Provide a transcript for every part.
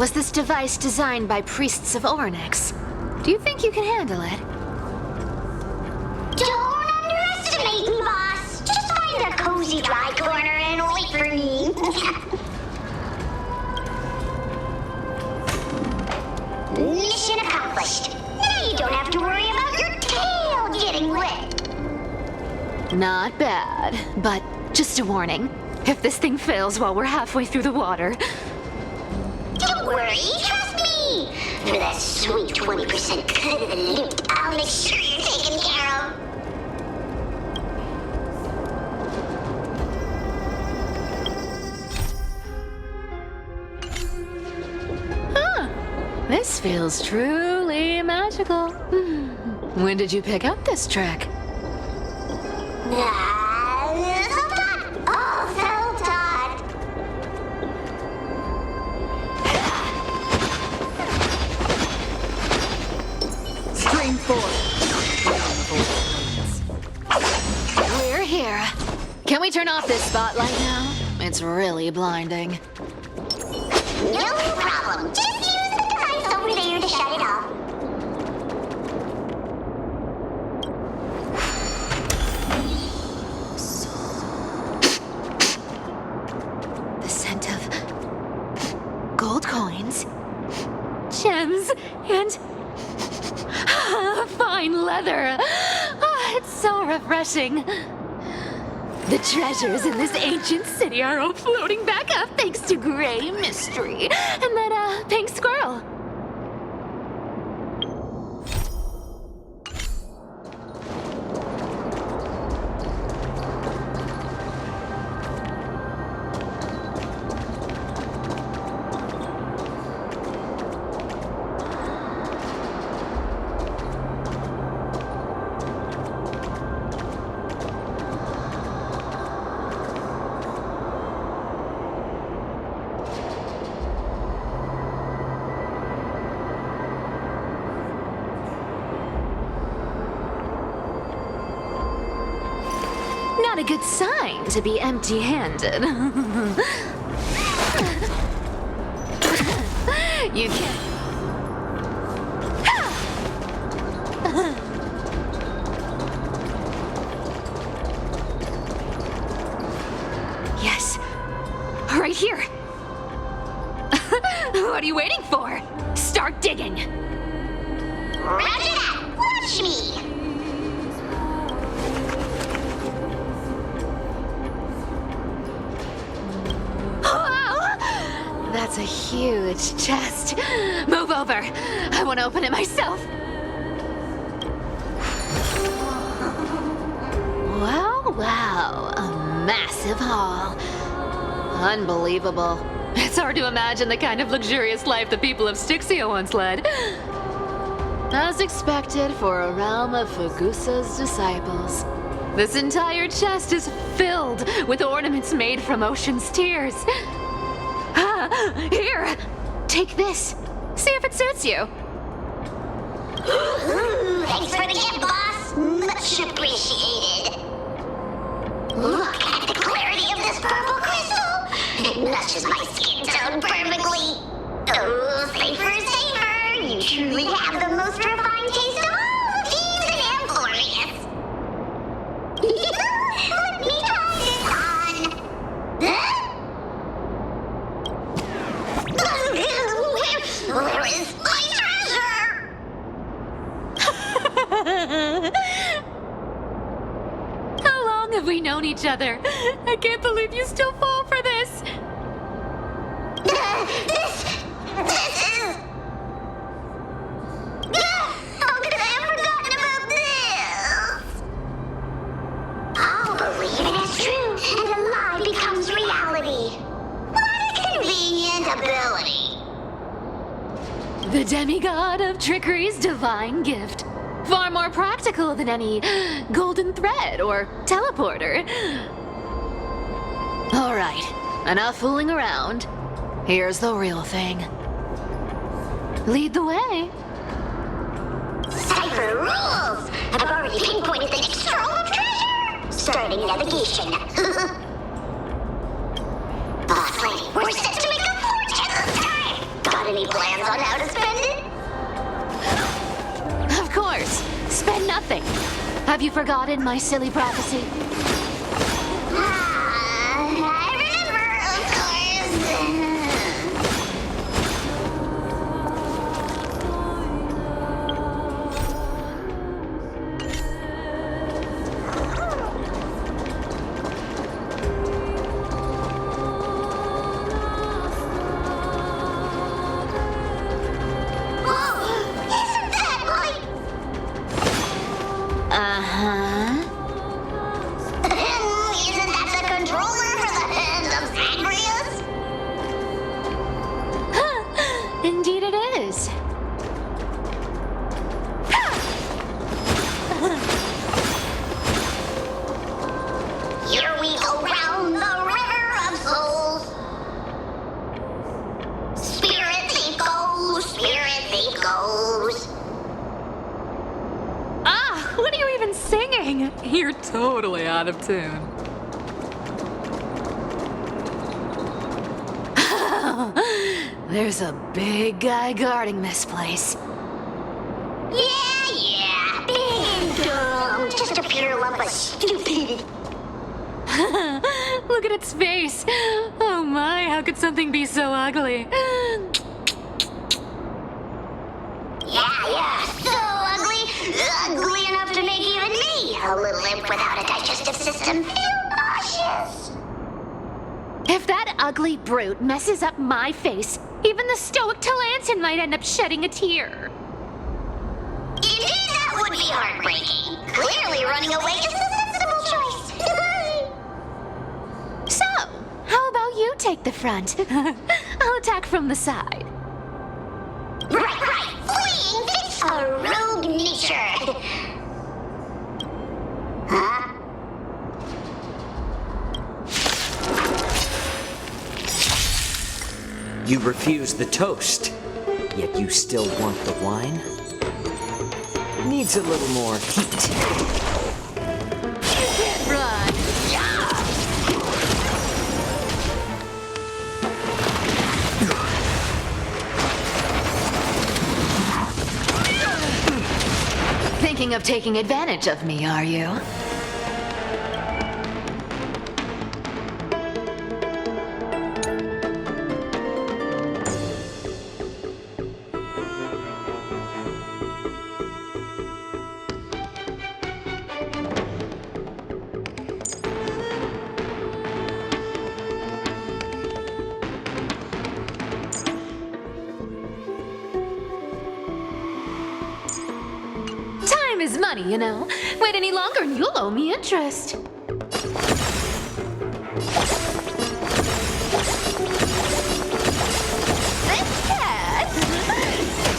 was this device designed by priests of Ornyx. Do you think you can handle it? Don't underestimate me, boss. Just find a cozy dry corner and wait for me. Mission accomplished. Now you don't have to worry about your tail getting wet. Not bad, but just a warning. If this thing fails while we're halfway through the water... Don't worry, trust me. For that sweet 20% cut of the loot, I'll make sure you're taken care of. This feels truly magical. When did you pick up this trick? Self-taught. Oh, self-taught. Stream 4. We're here. Can we turn off this spotlight now? It's really blinding. No problem. Just use the device over there to shut it off. The scent of gold coins, gems, and fine leather. It's so refreshing. The treasures in this ancient city are all floating back up thanks to Gray Mystery and that pink squirrel. Not a good sign to be empty-handed. You can't... Yes, right here. What are you waiting for? Start digging. Roger that. Watch me. That's a huge chest. Move over. I want to open it myself. Wow. A massive haul. Unbelievable. It's hard to imagine the kind of luxurious life the people of Styxia once led. As expected for a realm of Fagusa's disciples. This entire chest is filled with ornaments made from ocean's tears. Here, take this. See if it suits you. Thanks for the gift, boss. Much appreciated. Look at the clarity of this purple crystal. It matches my skin tone perfectly. Oh, safer. You truly have the most refined taste of all thieves and Amphorius. Let me try this on. Where is my treasure? How long have we known each other? I can't believe you still fall for this. This is... How could I have forgotten about this? I'll believe it is true, and a lie becomes reality. What a convenient ability. The demigod of trickery's divine gift. Far more practical than any golden thread or teleporter. All right, enough fooling around. Here's the real thing. Lead the way. Cipher rules! I've already pinpointed the next trove of treasure! Starting navigation. Boss lady, we're set to make a fortune this time! Gotta any plans on how to spend it? Of course. Spend nothing. Have you forgotten my silly prophecy? I remember, of Isn't that like... Uh-huh. Isn't that the controller for the hand of Zagreus? Indeed it is. Here we go round the river of souls. Spirit thief goes, spirit thief goes. Ah, what are you even singing? You're totally out of tune. There's a big guy guarding this place. Yeah, big and dumb. Just a pure lump of stupidity. Look at its face. Oh my, how could something be so ugly? Yeah, so ugly. Ugly enough to make even me, a little imp without a digestive system, feel nauseous. If that ugly brute messes up my face, even the stoic Talantin might end up shedding a tear. Indeed, that would be heartbreaking. Clearly, running away is the sensible choice. So, how about you take the front? I'll attack from the side. Right. Fleeing fits a rogue nature. Huh? You refuse the toast, yet you still want the wine? Needs a little more heat. You can't run. Thinking of taking advantage of me, are you? Time is money, you know. Wait any longer and you'll owe me interest. That's bad.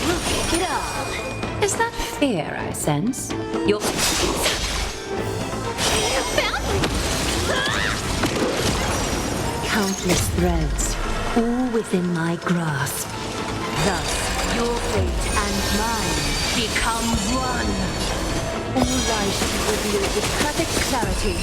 We'll take it all. Is that fear I sense? You're... You found me. Countless threads, all within my grasp. Thus, your fate and mine become one. All lies be revealed with perfect clarity.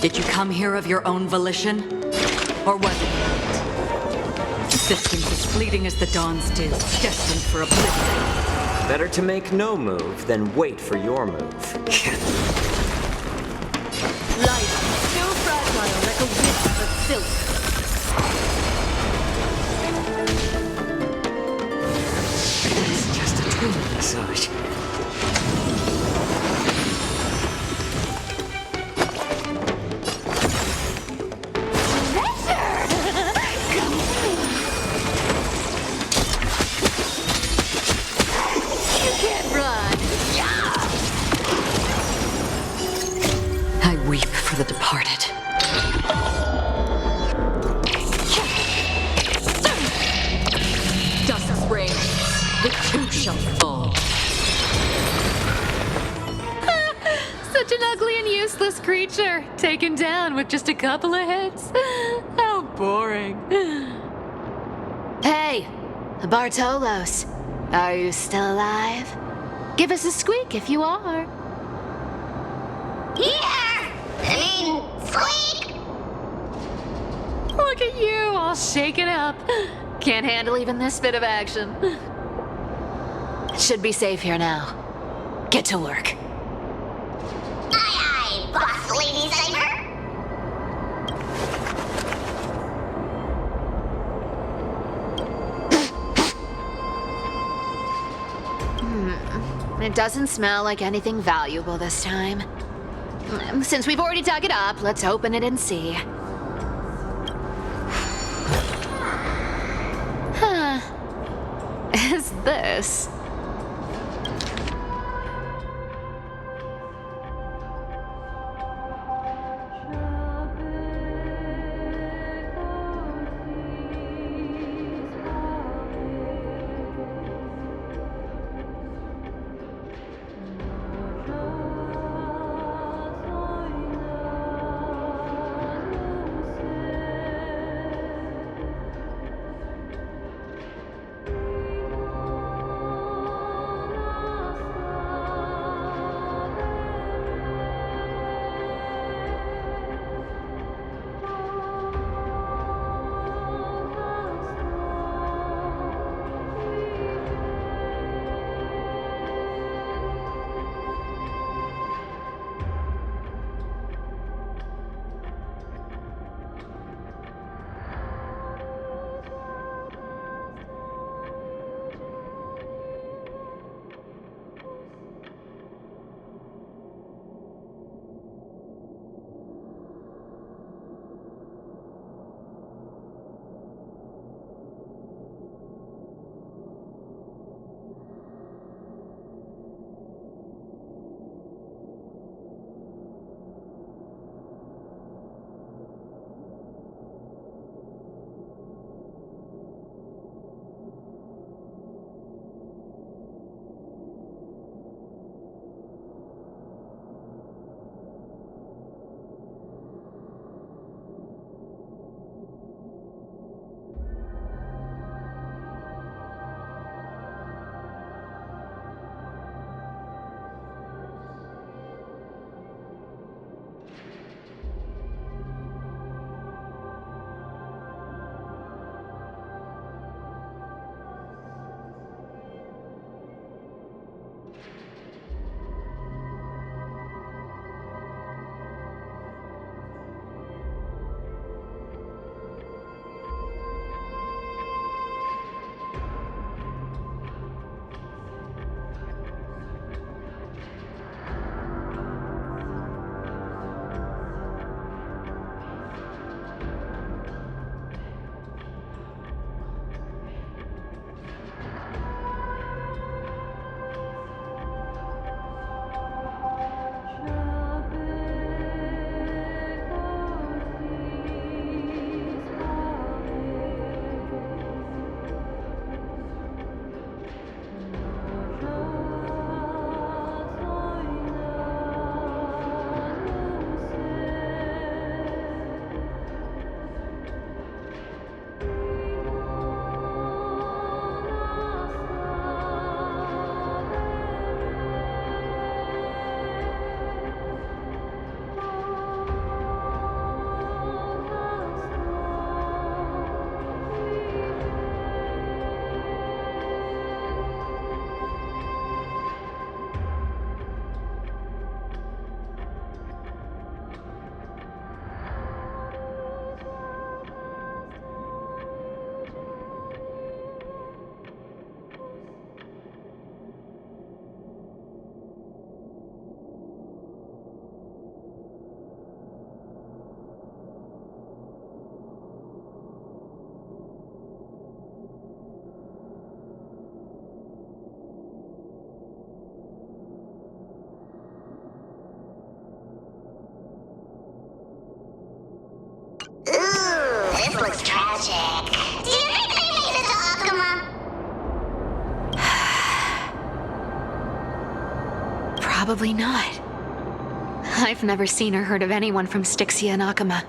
Did you come here of your own volition? Or was it not? Existence as fleeting as the dawn's dew, destined for oblivion. Better to make no move than wait for your move. Life, so fragile like a wisp of silk. It's just a tiny massage. I weep for the departed. Dust reigns, the two shall fall. Such an ugly and useless creature, taken down with just a couple of hits. How boring. Hey, Bartolos. Are you still alive? Give us a squeak if you are. Squeak! Look at you, all shaken up. Can't handle even this bit of action. Should be safe here now. Get to work. Aye, aye, Boss Lady Saber. It doesn't smell like anything valuable this time. Since we've already dug it up, let's open it and see. Huh. Is this? This looks tragic. Do you think they made it to Akuma? Probably not. I've never seen or heard of anyone from Styxia and Akuma.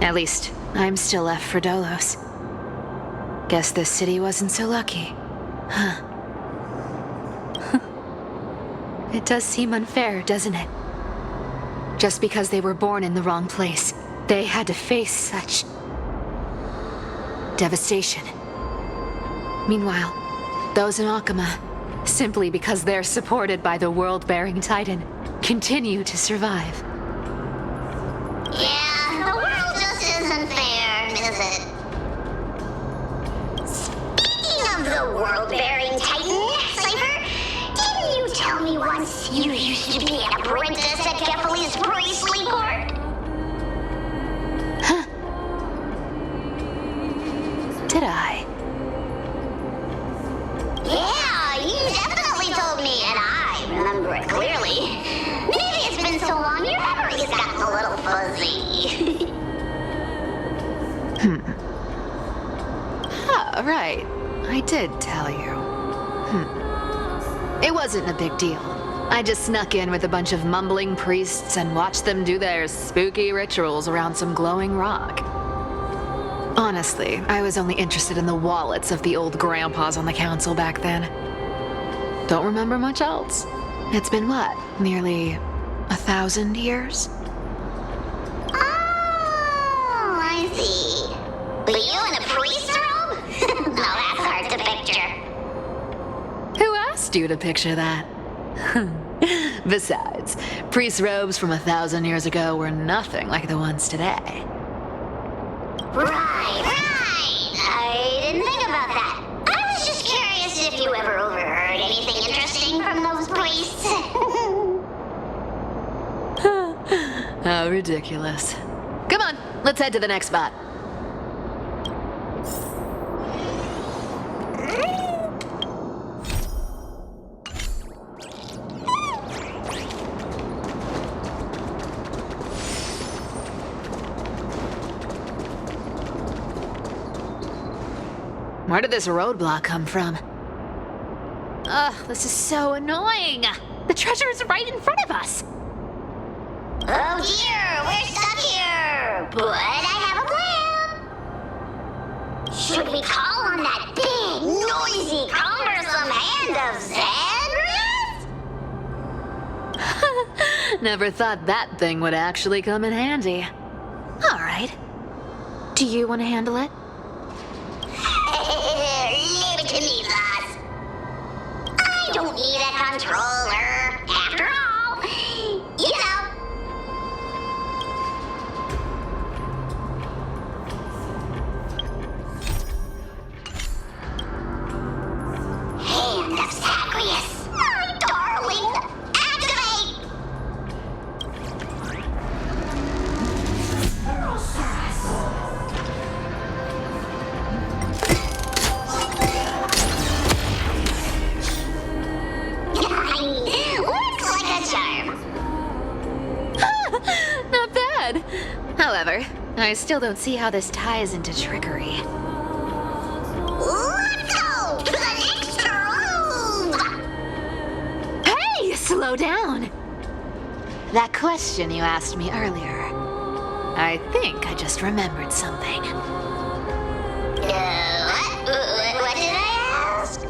At least, I'm still left for Dolos. Guess this city wasn't so lucky. It does seem unfair, doesn't it? Just because they were born in the wrong place, they had to face such devastation. Meanwhile, those in Akama, simply because they're supported by the world-bearing Titan, continue to survive. Yeah, the world just isn't fair, is it? Speaking of the world-bearing Titan, Cypher, didn't you tell me once you used to be an apprentice at Kefali's priestly court? Did I? Yeah, you definitely told me, and I remember it clearly. Maybe it's been so long your memory's gotten a little fuzzy. Oh, right. I did tell you. It wasn't a big deal. I just snuck in with a bunch of mumbling priests and watched them do their spooky rituals around some glowing rock. Honestly, I was only interested in the wallets of the old grandpas on the council back then. Don't remember much else. It's been what, nearly 1,000 years? Oh, I see. But you in a priest robe? No, that's hard to picture. Who asked you to picture that? Besides, priest robes from 1,000 years ago were nothing like the ones today. Right. I didn't think about that. I was just curious if you ever overheard anything interesting from those priests. How ridiculous. Come on, let's head to the next spot. Where did this roadblock come from? Ugh, this is so annoying. The treasure is right in front of us. Oh dear, we're stuck here. But I have a plan. Should we call on that big, noisy, cumbersome hand of Xandrith? Never thought that thing would actually come in handy. All right. Do you want to handle it? Leave it to me, boss. I don't need a controller. After all, you know. Hand of Zagreus, my darling, activate! Looks like a charm. Not bad. However, I still don't see how this ties into trickery. Let's go to the next room! Hey, slow down. That question you asked me earlier. I think I just remembered something. What did I ask?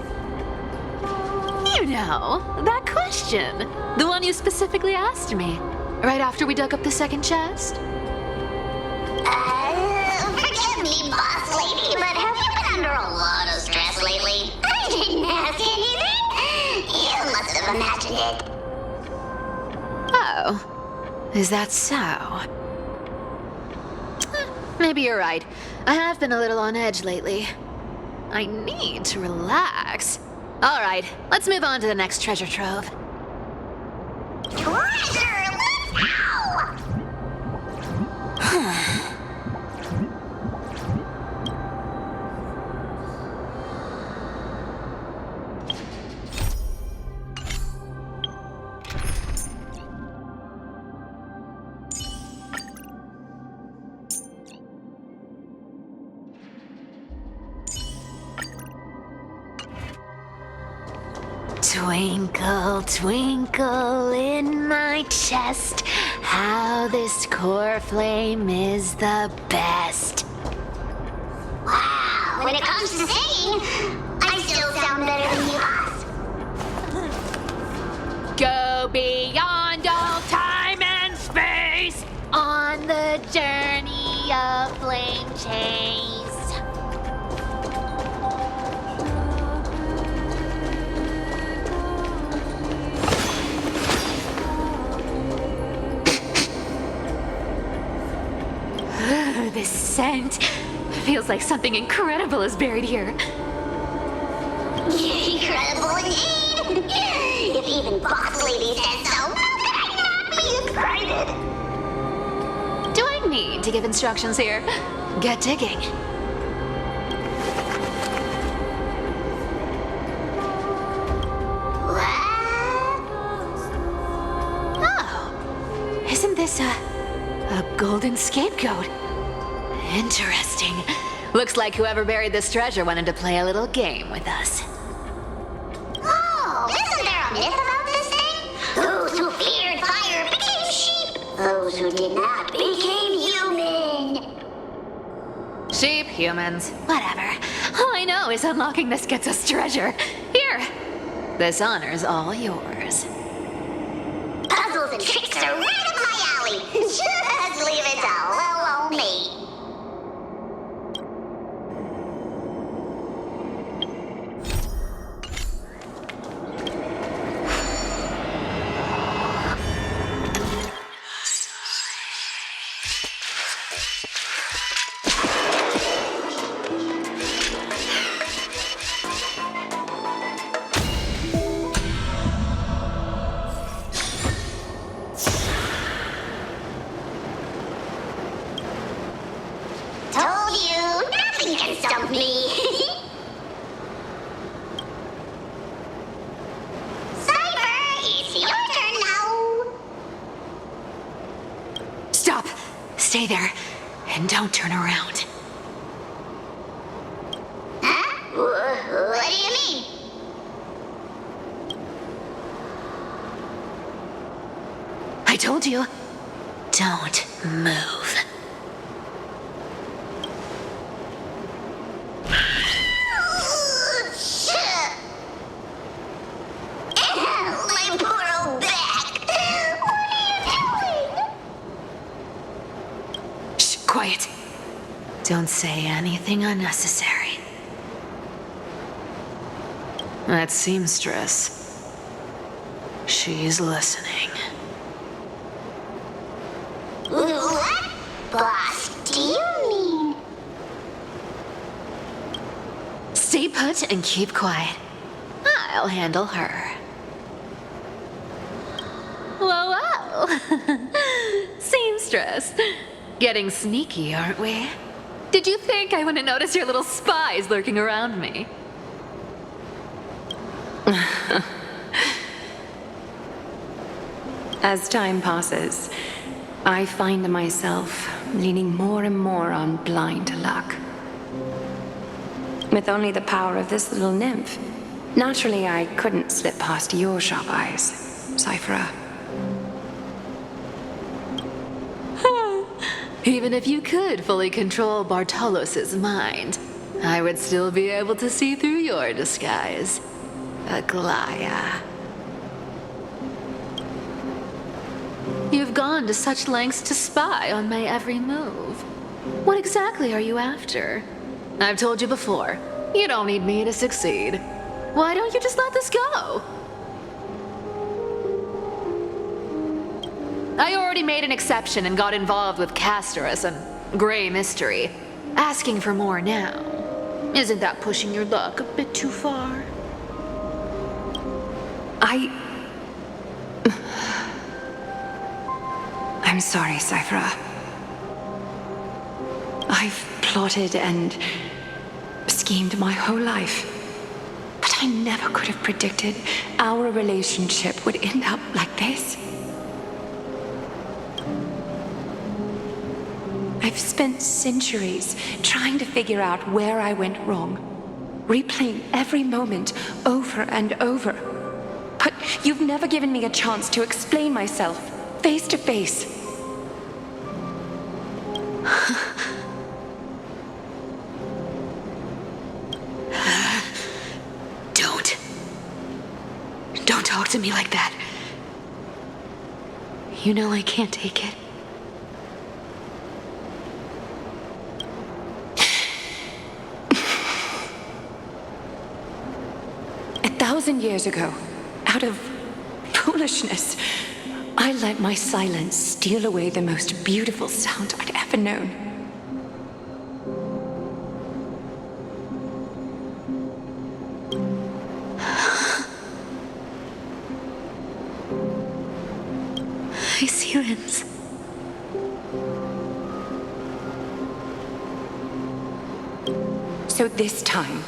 You know, that question. The one you specifically asked me. Right after we dug up the second chest. Forgive me, boss lady, but have you been under a lot of stress lately? I didn't ask anything. You must have imagined it. Oh, is that so? Maybe you're right. I have been a little on edge lately. I need to relax. All right, let's move on to the next treasure trove. Treasure, let's go! Twinkle, twinkle in my chest, how this core flame is the best. Wow, when it comes to singing, I still sound better than you, boss. Go beyond all time and space on the journey of flame chase. This scent feels like something incredible is buried here. Incredible indeed! If even Boss Lady says so, how could I not be excited? Do I need to give instructions here? Get digging. Oh, isn't this a golden scapegoat? Interesting. Looks like whoever buried this treasure wanted to play a little game with us. Oh, isn't there a myth about this thing? Those who feared fire became sheep. Those who did not became human. Sheep, humans, whatever. All I know is unlocking this gets us treasure. Here, this honor's all yours. Puzzles and tricks are right up my alley. Just leave it to little old me. Told you, nothing can stump me. Cyber, it's your turn now. Stop! Stay there, and don't turn around. Huh? What do you mean? I told you, don't move. My poor old back. What are you doing? Shh, quiet. Don't say anything unnecessary. That seamstress. She's listening. What? Boss, do you mean? Stay put and keep quiet. I'll handle her. Whoa, whoa! Seamstress. Getting sneaky, aren't we? Did you think I wouldn't notice your little spies lurking around me? As time passes, I find myself leaning more and more on blind luck. With only the power of this little nymph, naturally I couldn't slip past your sharp eyes, Cyphera. Even if you could fully control Bartolos's mind, I would still be able to see through your disguise. Aglaya. You've gone to such lengths to spy on my every move. What exactly are you after? I've told you before, you don't need me to succeed. Why don't you just let this go? I already made an exception and got involved with Castorus and Grey Mystery. Asking for more now. Isn't that pushing your luck a bit too far? I'm sorry, Cyphera. I've plotted and schemed my whole life. But I never could have predicted our relationship would end up like this. I've spent centuries trying to figure out where I went wrong, replaying every moment over and over. But you've never given me a chance to explain myself face to face. to me like that. You know I can't take it. A 1,000 years ago, out of foolishness, I let my silence steal away the most beautiful sound I'd ever known. My silence. So this time,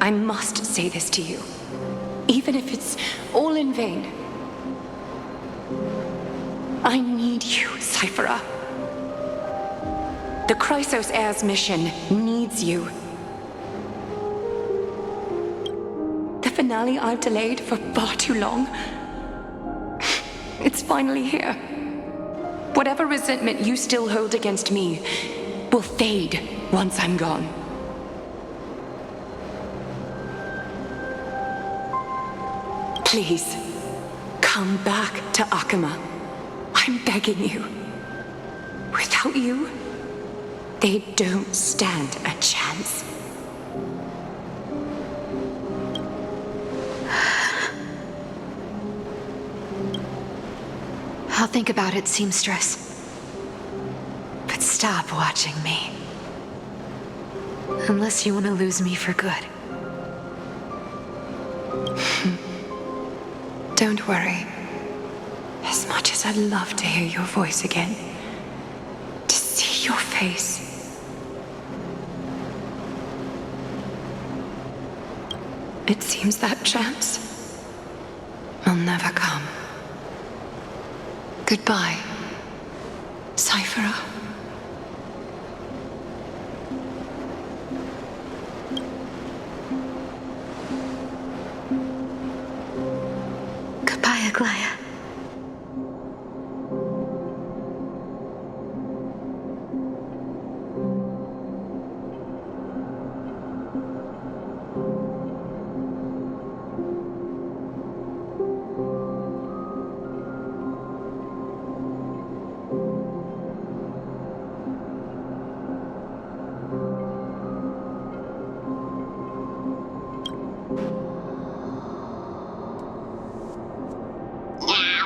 I must say this to you, even if it's all in vain. I need you, Cyphera. The Chrysos Heir's mission needs you. The finale I've delayed for far too long. It's finally here. Whatever resentment you still hold against me will fade once I'm gone. Please, come back to Akama. I'm begging you. Without you, they don't stand a chance. I'll think about it, seamstress. But stop watching me. Unless you want to lose me for good. Don't worry. As much as I'd love to hear your voice again, to see your face, it seems that chance will never come. Goodbye, Cyphera. Goodbye, Aglaya.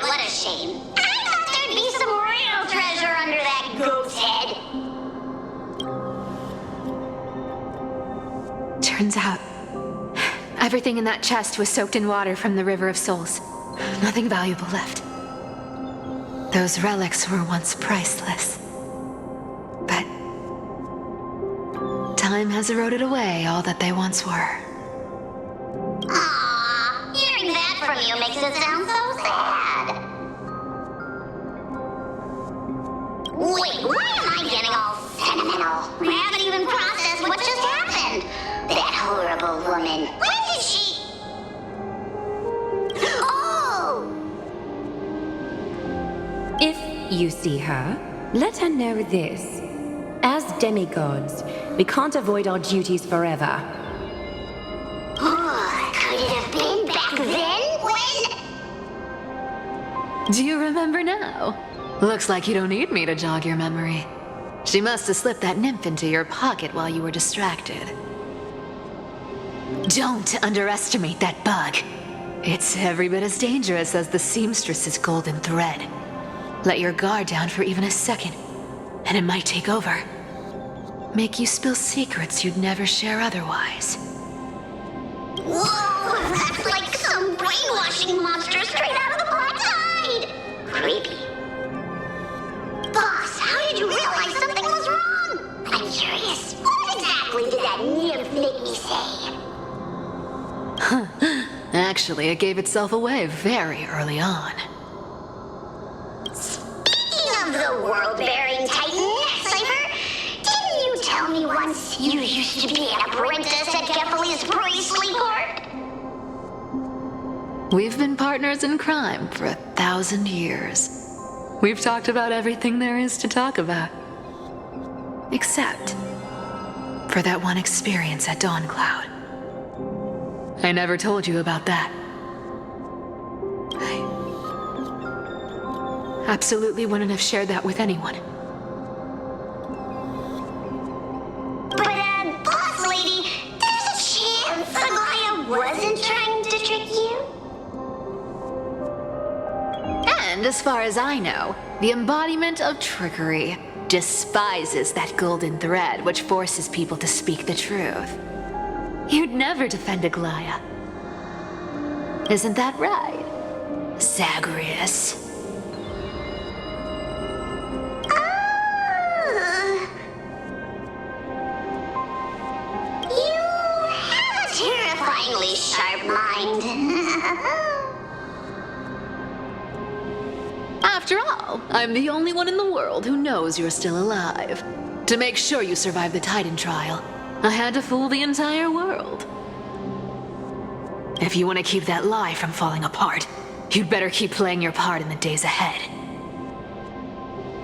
What a shame. I thought there'd be some real treasure under that goat's head. Turns out, everything in that chest was soaked in water from the River of Souls. Nothing valuable left. Those relics were once priceless. But time has eroded away all that they once were. Aww, hearing that from you makes it sound so sad. Wait, why am I getting all sentimental? I haven't even processed what just happened. That horrible woman. When did she... Oh! If you see her, let her know this. As demigods, we can't avoid our duties forever. Could it have been back then when... Do you remember now? Looks like you don't need me to jog your memory. She must have slipped that nymph into your pocket while you were distracted. Don't underestimate that bug. It's every bit as dangerous as the seamstress's golden thread. Let your guard down for even a second, and it might take over. Make you spill secrets you'd never share otherwise. Whoa, that's like some brainwashing monster straight out of the Black Tide! Creepy. Boss, how did you realize something was wrong? I'm curious. What exactly did that nymph make me say? Actually, it gave itself away very early on. Speaking of the world-bearing titan, Cypher, didn't you tell me once you used to be an apprentice at Kefali's priestly court? We've been partners in crime for 1,000 years. We've talked about everything there is to talk about. Except for that one experience at Dawncloud. I never told you about that. Absolutely wouldn't have shared that with anyone. But, boss lady, there's a chance Aglaia wasn't trying to trick you? And as far as I know, the embodiment of trickery despises that golden thread which forces people to speak the truth. You'd never defend Aglaia. Isn't that right, Zagreus? You have a terrifyingly sharp mind. After all, I'm the only one in the world who knows you're still alive. To make sure you survive the Titan trial, I had to fool the entire world. If you want to keep that lie from falling apart, you'd better keep playing your part in the days ahead.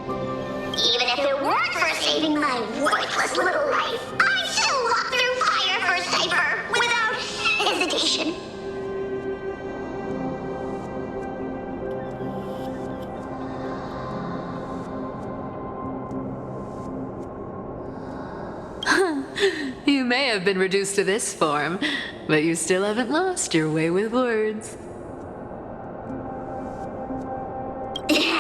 Even if it weren't for saving my worthless little life, I'd still walk through fire for Cypher without hesitation. You may have been reduced to this form, but you still haven't lost your way with words. Speaking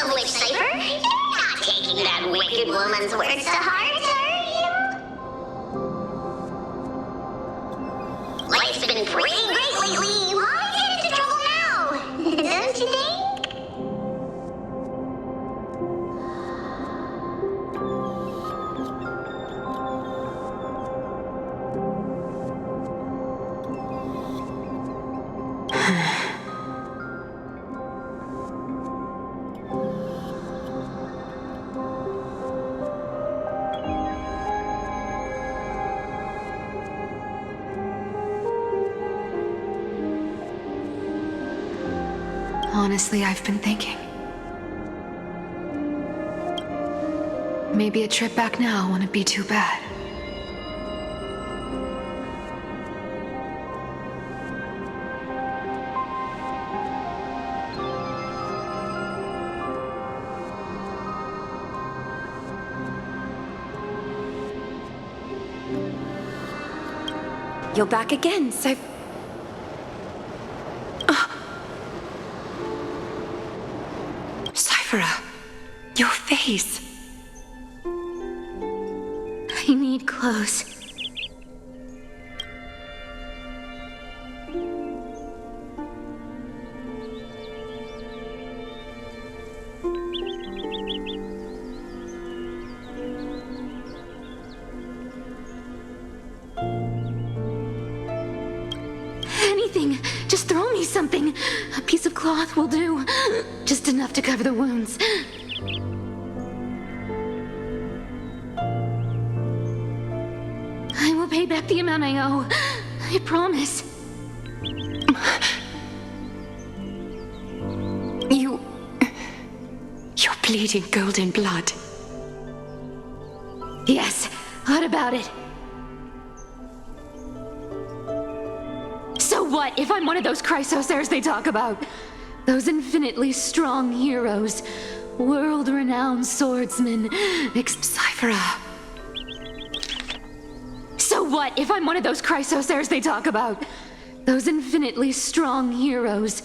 of which, Cypher, you're not taking that wicked woman's words to heart, are you? Life's been pretty great lately. Why get into trouble now? Don't you think? Honestly, I've been thinking. Maybe a trip back now wouldn't be too bad. You're back again, so... Cyphera, your face. I need clothes. Anything. Just throw me something. A piece of cloth will do. Just enough to cover the wounds. I will pay back the amount I owe. I promise. You're bleeding golden blood. Yes, what about it? So what if I'm one of those chrysosairs they talk about? Those infinitely strong heroes, world-renowned swordsmen, Cyphera. So what if I'm one of those chrysosairs they talk about? Those infinitely strong heroes,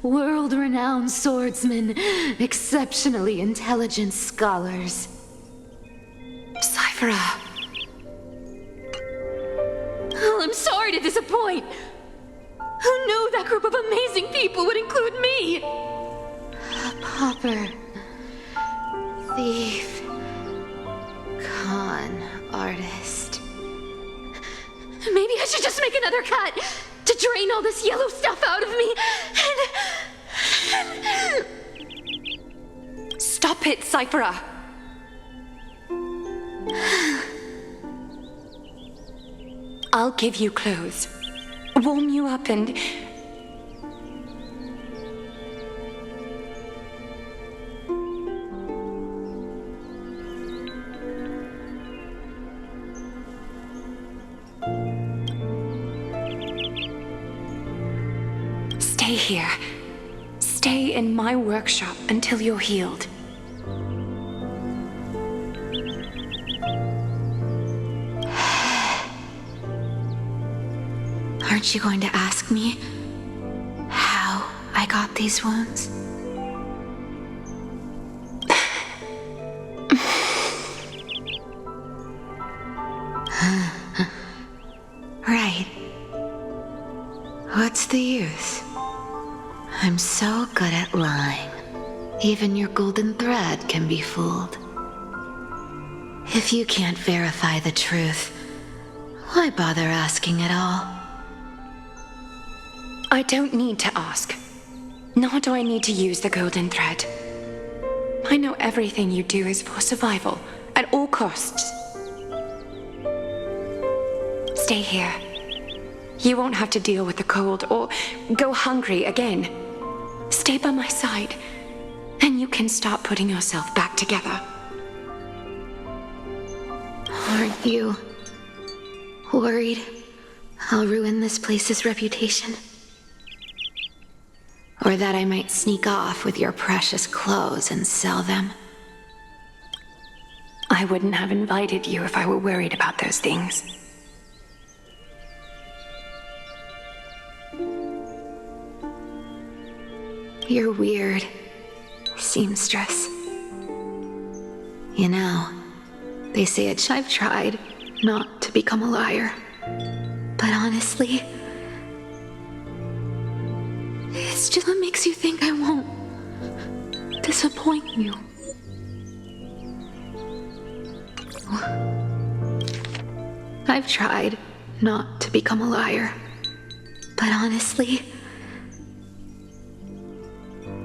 world-renowned swordsmen, exceptionally intelligent scholars. Cyphera. Oh, I'm sorry to disappoint. Who knew that group of amazing people would include me? A pauper, thief, con artist. Maybe I should just make another cut to drain all this yellow stuff out of me and... Stop it, Cyphera. I'll give you clothes. Warm you up and... Stay here. Stay stay in my workshop until you're healed. Aren't you going to ask me how I got these wounds? Right. What's the use? I'm so good at lying. Even your golden thread can be fooled. If you can't verify the truth, why bother asking at all? I don't need to ask. Nor do I need to use the golden thread. I know everything you do is for survival, at all costs. Stay here. You won't have to deal with the cold or go hungry again. Stay by my side, and you can start putting yourself back together. Aren't you worried I'll ruin this place's reputation? Or that I might sneak off with your precious clothes and sell them? I wouldn't have invited you if I were worried about those things. You're weird, seamstress. You know, they say I've tried not to become a liar. But honestly, it's just what makes you think I won't disappoint you. I've tried not to become a liar. But honestly,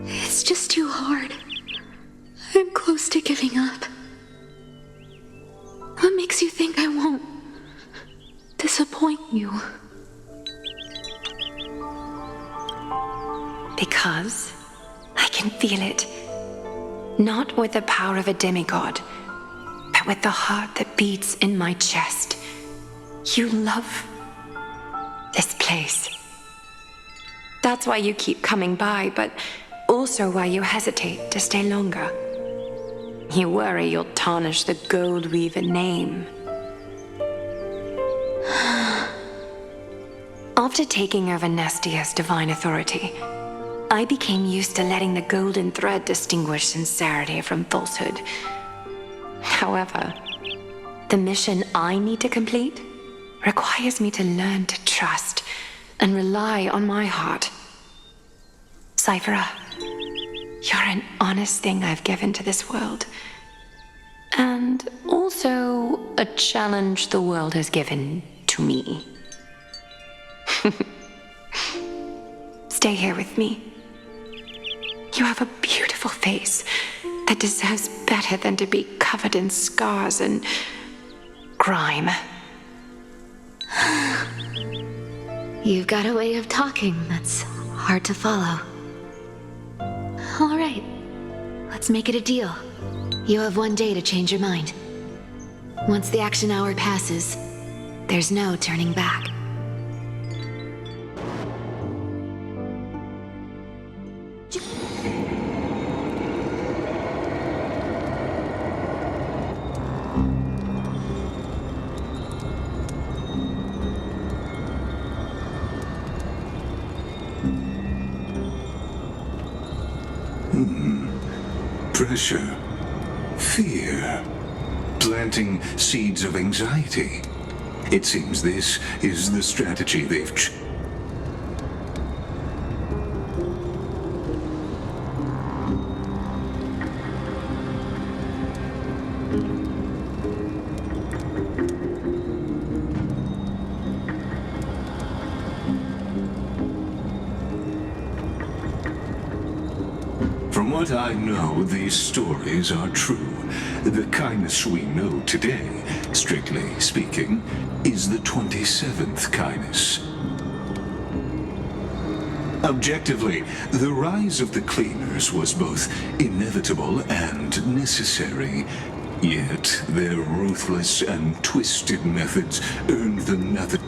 it's just too hard. I'm close to giving up. What makes you think I won't disappoint you? Because I can feel it. Not with the power of a demigod, but with the heart that beats in my chest. You love this place. That's why you keep coming by, but also why you hesitate to stay longer. You worry you'll tarnish the Gold Weaver name. After taking over Nestia's divine authority, I became used to letting the golden thread distinguish sincerity from falsehood. However, the mission I need to complete requires me to learn to trust and rely on my heart. Cyphera, you're an honest thing I've given to this world. And also a challenge the world has given to me. Stay here with me. You have a beautiful face that deserves better than to be covered in scars and grime. You've got a way of talking that's hard to follow. All right, let's make it a deal. You have 1 day to change your mind. Once the action hour passes, there's no turning back. Pressure, fear, planting seeds of anxiety. It seems this is the strategy they've From what I know, these stories are true. The kindness we know today, strictly speaking, is the 27th kindness. Objectively, the rise of the cleaners was both inevitable and necessary. Yet, their ruthless and twisted methods earned them nothing.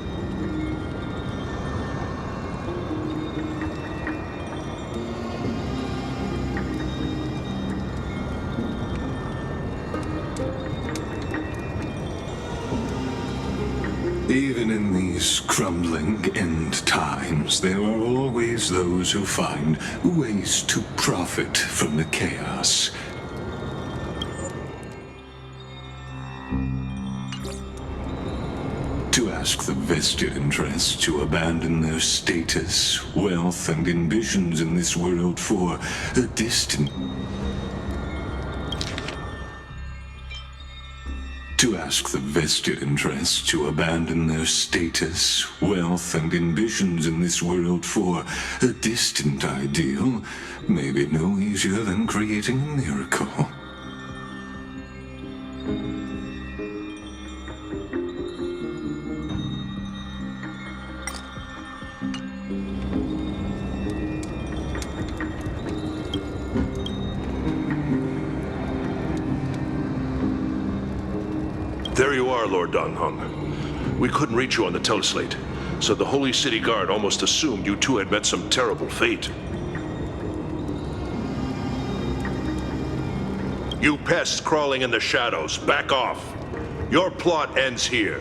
these crumbling end times, there are always those who find ways to profit from the chaos. To ask the vested interests to abandon their status, wealth, and ambitions in this world for a distant... To ask the vested interests to abandon their status, wealth, and ambitions in this world for a distant ideal may be no easier than creating a miracle. There you are, Lord Donghung. We couldn't reach you on the teleslate, so the Holy City Guard almost assumed you two had met some terrible fate. You pests crawling in the shadows, back off. Your plot ends here.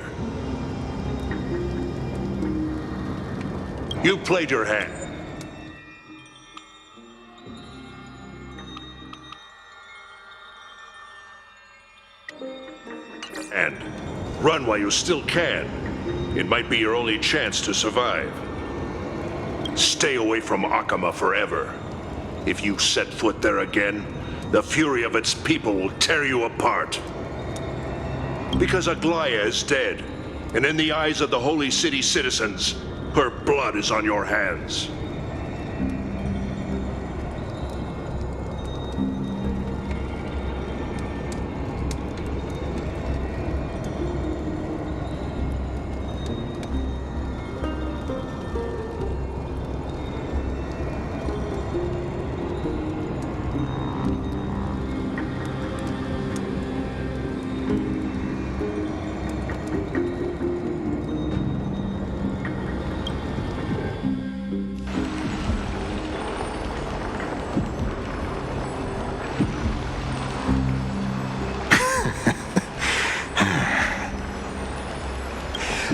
You played your hand. And run while you still can. It might be your only chance to survive. Stay away from Akama forever. If you set foot there again, the fury of its people will tear you apart. Because Aglaya is dead, and in the eyes of the Holy City citizens, her blood is on your hands.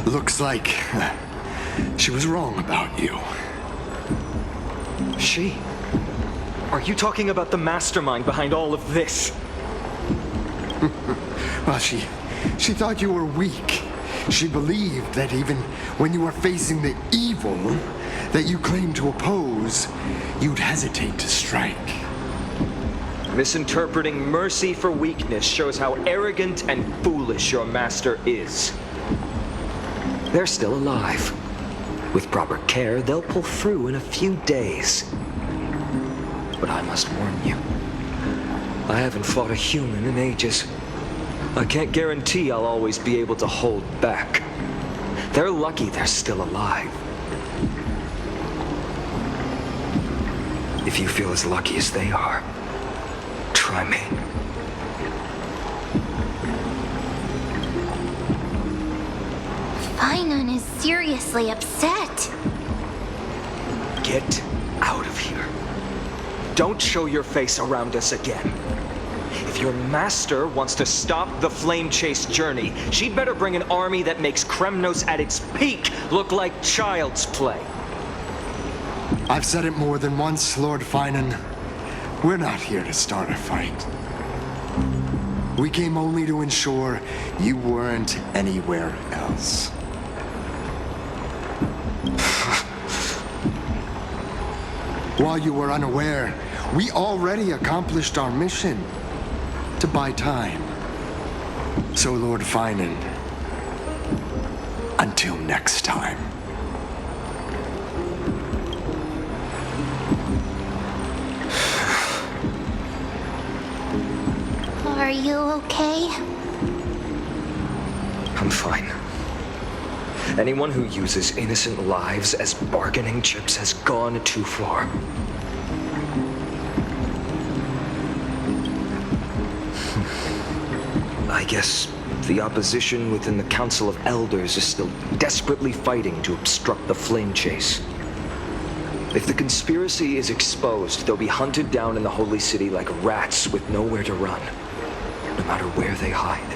Looks like she was wrong about you. She? Are you talking about the mastermind behind all of this? Well, she thought you were weak. She believed that even when you were facing the evil that you claimed to oppose, you'd hesitate to strike. Misinterpreting mercy for weakness shows how arrogant and foolish your master is. They're still alive. With proper care, they'll pull through in a few days. But I must warn you, I haven't fought a human in ages. I can't guarantee I'll always be able to hold back. They're lucky they're still alive. If you feel as lucky as they are, try me. Finon is seriously upset. Get out of here. Don't show your face around us again. If your master wants to stop the flame chase journey, she'd better bring an army that makes Kremnos at its peak look like child's play. I've said it more than once, Lord Finon. We're not here to start a fight. We came only to ensure you weren't anywhere else. While you were unaware, we already accomplished our mission to buy time. So, Lord Finon, until next time. Are you okay? I'm fine. Anyone who uses innocent lives as bargaining chips has gone too far. I guess the opposition within the Council of Elders is still desperately fighting to obstruct the flame chase. If the conspiracy is exposed, they'll be hunted down in the Holy City like rats with nowhere to run, no matter where they hide.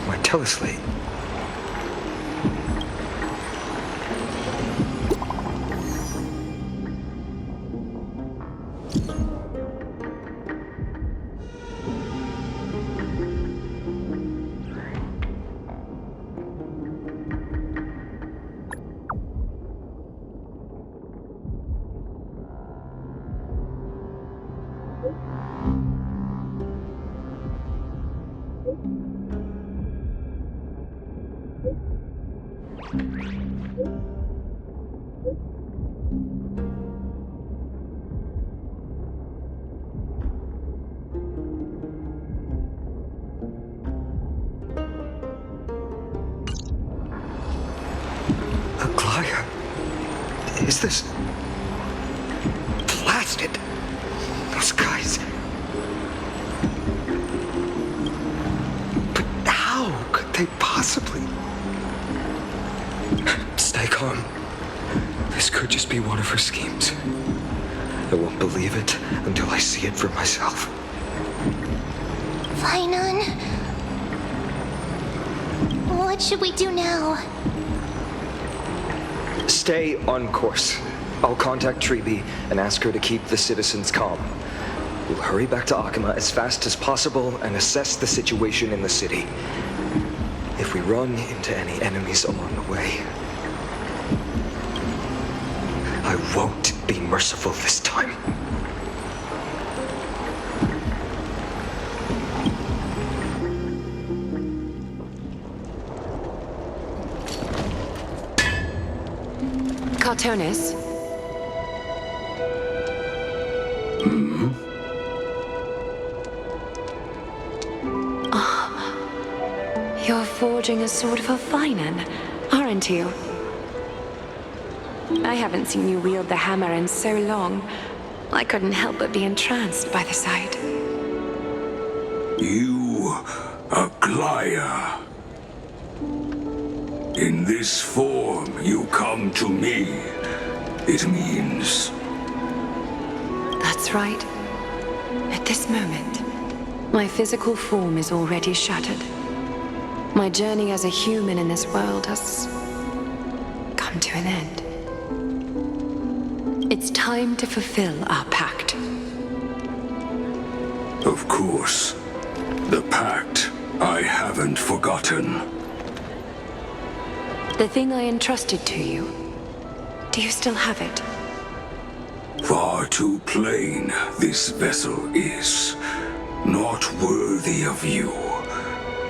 My teleslate. Aglaya, is this blasted? Those guys. But how could they possibly? Stay calm. This could just be one of her schemes. I won't believe it until I see it for myself. Finon? What should we do now? Stay on course. I'll contact Treeby and ask her to keep the citizens calm. We'll hurry back to Akama as fast as possible and assess the situation in the city. If we run into any enemies along the way, I won't be merciful this time. Cartonis? You're forging a sword for Finon, aren't you? I haven't seen you wield the hammer in so long. I couldn't help but be entranced by the sight. You, Aglaya. In this form you come to me. It means... That's right. At this moment, my physical form is already shattered. My journey as a human in this world has come to an end. It's time to fulfill our pact. Of course. The pact I haven't forgotten. The thing I entrusted to you, do you still have it? Far too plain this vessel is. Not worthy of you.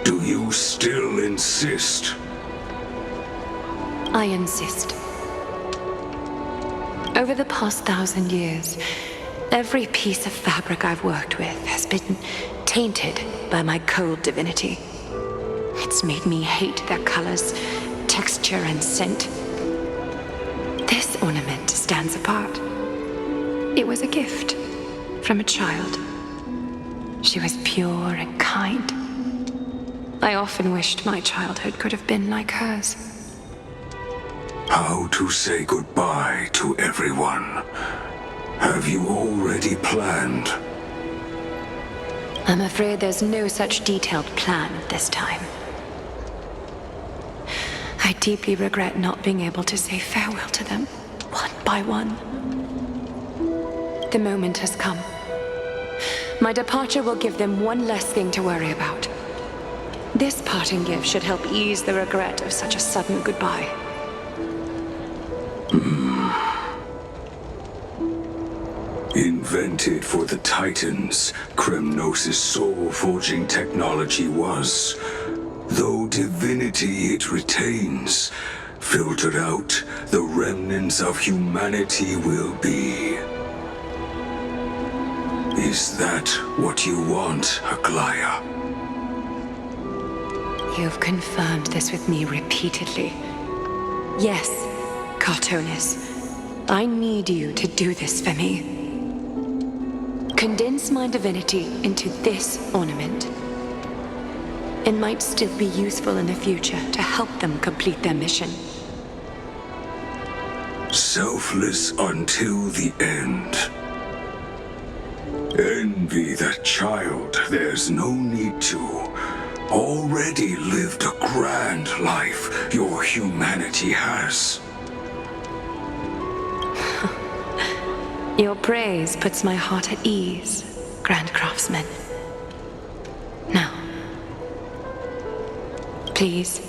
Do you still insist? I insist. Over the past 1,000 years, every piece of fabric I've worked with has been tainted by my cold divinity. It's made me hate their colors, texture, and scent. This ornament stands apart. It was a gift from a child. She was pure and kind. I often wished my childhood could have been like hers. How to say goodbye to everyone? Have you already planned? I'm afraid there's no such detailed plan this time. I deeply regret not being able to say farewell to them, one by one. The moment has come. My departure will give them one less thing to worry about. This parting gift should help ease the regret of such a sudden goodbye. Invented for the Titans, Kremnos' soul-forging technology was, though divinity it retains, filtered out, the remnants of humanity will be. Is that what you want, Aglaya? You've confirmed this with me repeatedly. Yes, Cartonis. I need you to do this for me. Condense my divinity into this ornament. It might still be useful in the future to help them complete their mission. Selfless until the end. Envy that child, there's no need to. Already lived a grand life your humanity has. Your praise puts my heart at ease, Grand Craftsman. Now, please,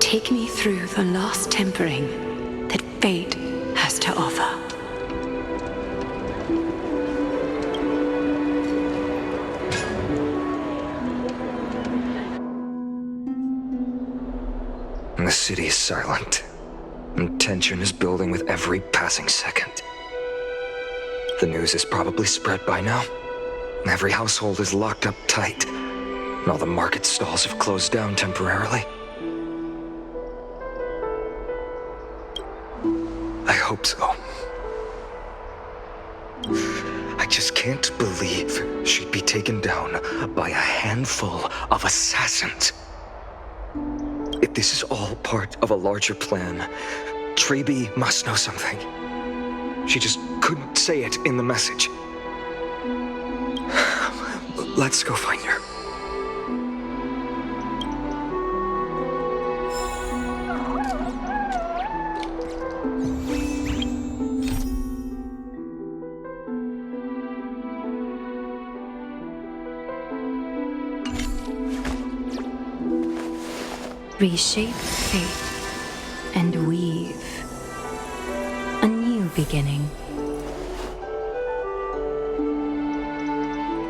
take me through the last tempering that fate has to offer. The city is silent, and tension is building with every passing second. The news is probably spread by now. Every household is locked up tight, and all the market stalls have closed down temporarily. I hope so. I just can't believe she'd be taken down by a handful of assassins. If this is all part of a larger plan, Treby must know something. She just couldn't say it in the message. Let's go find her. Reshape fate and weave a new beginning.